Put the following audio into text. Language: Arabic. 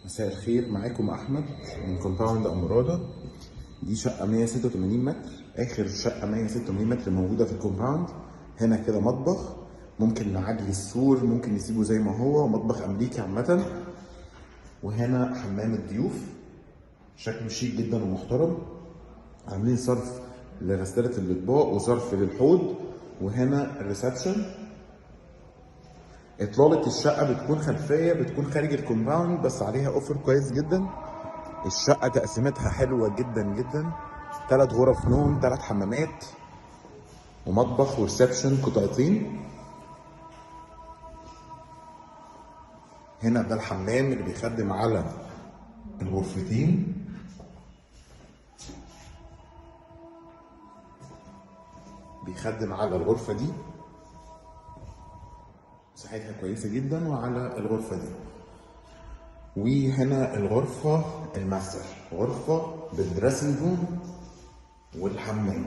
مساء الخير، معاكم احمد من كومباوند امراضه. دي شقه 186 متر، اخر شقه 186 متر موجوده في الكومباوند. هنا كده مطبخ، ممكن نعدي السور، ممكن نسيبه زي ما هو، مطبخ امريكي عامه. وهنا حمام الضيوف، شكله شيك جدا ومحترم. عاملين صرف لغسالة الاطباق وصرف للحوض. وهنا الريسبشن. اطلالة الشقة بتكون خلفية، بتكون خارج الكومباوند، بس عليها اوفر كويس جدا. الشقة تقسيمتها حلوة جدا جدا، 3 غرف نوم، 3 حمامات، ومطبخ وريسبشن قطعتين. هنا ده الحمام اللي بيخدم على الغرفتين. بيخدم على الغرفة دي، مساحتها كويسة جدا، وعلى الغرفة دي. وهنا الغرفة الماستر، غرفة بالدريسنج روم والحمام.